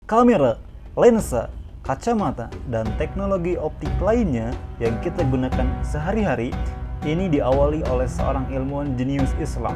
Kamera, lensa, kacamata, dan teknologi optik lainnya yang kita gunakan sehari-hari ini diawali oleh seorang ilmuwan jenius Islam.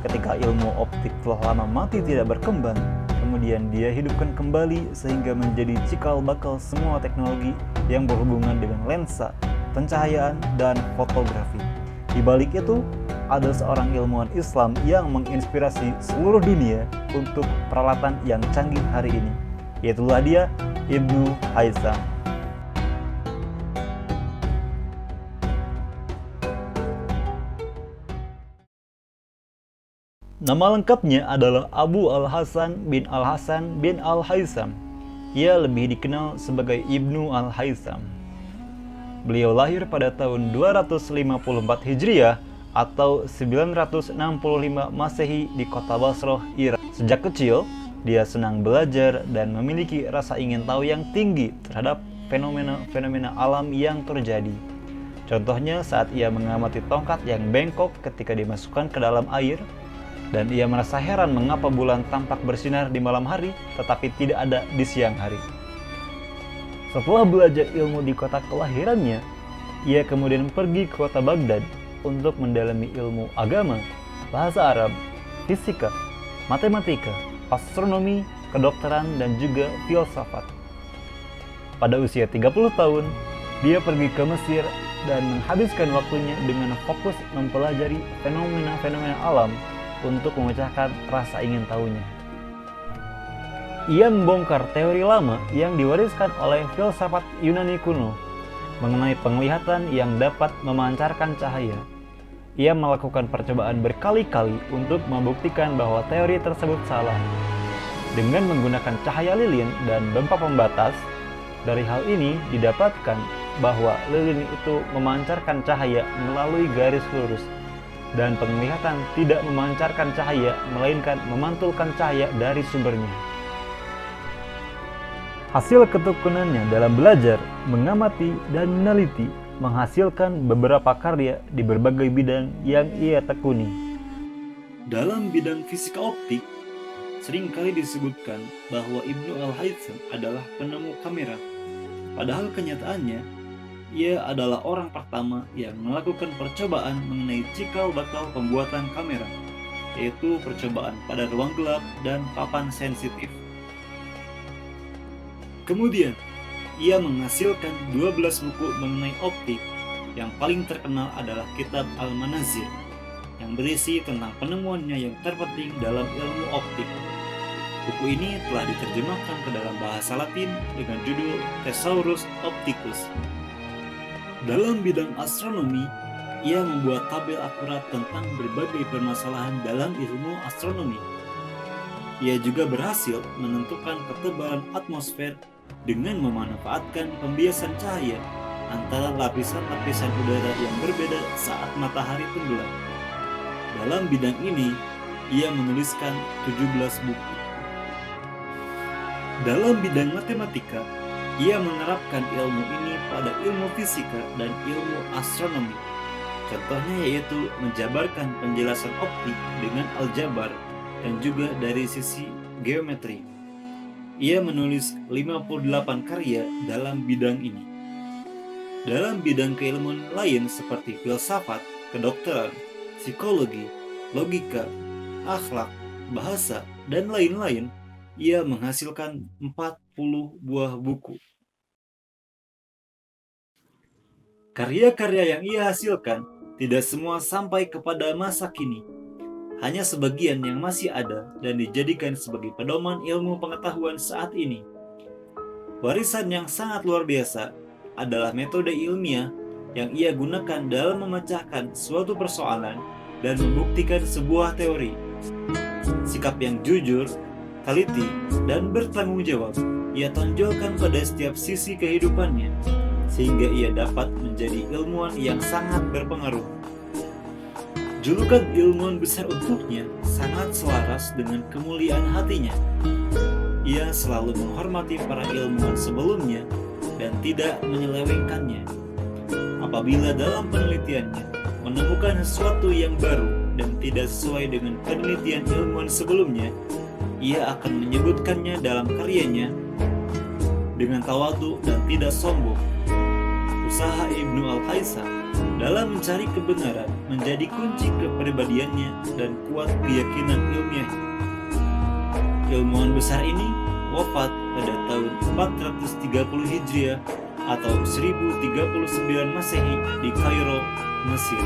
Ketika ilmu optik telah lama mati tidak berkembang, kemudian dia hidupkan kembali sehingga menjadi cikal bakal semua teknologi yang berhubungan dengan lensa, pencahayaan, dan fotografi. Di balik itu, ada seorang ilmuwan Islam yang menginspirasi seluruh dunia untuk peralatan yang canggih hari ini. Yaitulah dia, Ibnu Haytham. Nama lengkapnya adalah Abu Al-Hasan bin Al-Hasan bin Al-Haytham. Ia lebih dikenal sebagai Ibnu Al-Haytham. Beliau lahir pada tahun 254 Hijriah atau 965 Masehi di kota Basrah, Irak. Sejak kecil, dia senang belajar dan memiliki rasa ingin tahu yang tinggi terhadap fenomena-fenomena alam yang terjadi. Contohnya saat ia mengamati tongkat yang bengkok ketika dimasukkan ke dalam air, dan ia merasa heran mengapa bulan tampak bersinar di malam hari tetapi tidak ada di siang hari. Setelah belajar ilmu di kota kelahirannya, ia kemudian pergi ke kota Baghdad untuk mendalami ilmu agama, bahasa Arab, fisika, matematika, astronomi, kedokteran, dan juga filsafat. Pada usia 30 tahun, dia pergi ke Mesir dan menghabiskan waktunya dengan fokus mempelajari fenomena-fenomena alam untuk memecahkan rasa ingin tahunya. Ia membongkar teori lama yang diwariskan oleh filsafat Yunani kuno mengenai penglihatan yang dapat memancarkan cahaya. Ia melakukan percobaan berkali-kali untuk membuktikan bahwa teori tersebut salah. Dengan menggunakan cahaya lilin dan bempa pembatas, dari hal ini didapatkan bahwa lilin itu memancarkan cahaya melalui garis lurus, dan penglihatan tidak memancarkan cahaya, melainkan memantulkan cahaya dari sumbernya. Hasil ketekunannya dalam belajar, mengamati, dan meneliti menghasilkan beberapa karya di berbagai bidang yang ia tekuni. Dalam bidang fisika optik, seringkali disebutkan bahwa Ibnu Al-Haytham adalah penemu kamera. Padahal kenyataannya, ia adalah orang pertama yang melakukan percobaan mengenai cikal bakal pembuatan kamera, yaitu percobaan pada ruang gelap dan papan sensitif. Kemudian, ia menghasilkan 12 buku mengenai optik. Yang paling terkenal adalah kitab Al-Manazir, yang berisi tentang penemuannya yang terpenting dalam ilmu optik. Buku ini telah diterjemahkan ke dalam bahasa Latin dengan judul Thesaurus Opticus. Dalam bidang astronomi, ia membuat tabel akurat tentang berbagai permasalahan dalam ilmu astronomi. Ia juga berhasil menentukan ketebalan atmosfer dengan memanfaatkan pembiasan cahaya antara lapisan-lapisan udara yang berbeda saat matahari tenggelam. Dalam bidang ini, ia menuliskan 17 buku. Dalam bidang matematika, ia menerapkan ilmu ini pada ilmu fisika dan ilmu astronomi. Contohnya yaitu menjabarkan penjelasan optik dengan aljabar dan juga dari sisi geometri. Ia menulis 58 karya dalam bidang ini. Dalam bidang keilmuan lain seperti filsafat, kedokteran, psikologi, logika, akhlak, bahasa, dan lain-lain, ia menghasilkan 40 buah buku. Karya-karya yang ia hasilkan tidak semua sampai kepada masa kini. Hanya sebagian yang masih ada dan dijadikan sebagai pedoman ilmu pengetahuan saat ini. Warisan yang sangat luar biasa adalah metode ilmiah yang ia gunakan dalam memecahkan suatu persoalan dan membuktikan sebuah teori. Sikap yang jujur, teliti, dan bertanggung jawab ia tonjolkan pada setiap sisi kehidupannya, sehingga ia dapat menjadi ilmuwan yang sangat berpengaruh. Julukan ilmuwan besar untuknya sangat selaras dengan kemuliaan hatinya. Ia selalu menghormati para ilmuwan sebelumnya dan tidak menyelewengkannya. Apabila dalam penelitiannya menemukan sesuatu yang baru dan tidak sesuai dengan penelitian ilmuwan sebelumnya, ia akan menyebutkannya dalam karyanya dengan tawadu dan tidak sombong. Usaha Ibnu Al-Haytham dalam mencari kebenaran menjadi kunci kepribadiannya dan kuat keyakinan ilmiah. Ilmuwan besar ini wafat pada tahun 430 Hijriah atau 1039 Masehi di Kairo, Mesir.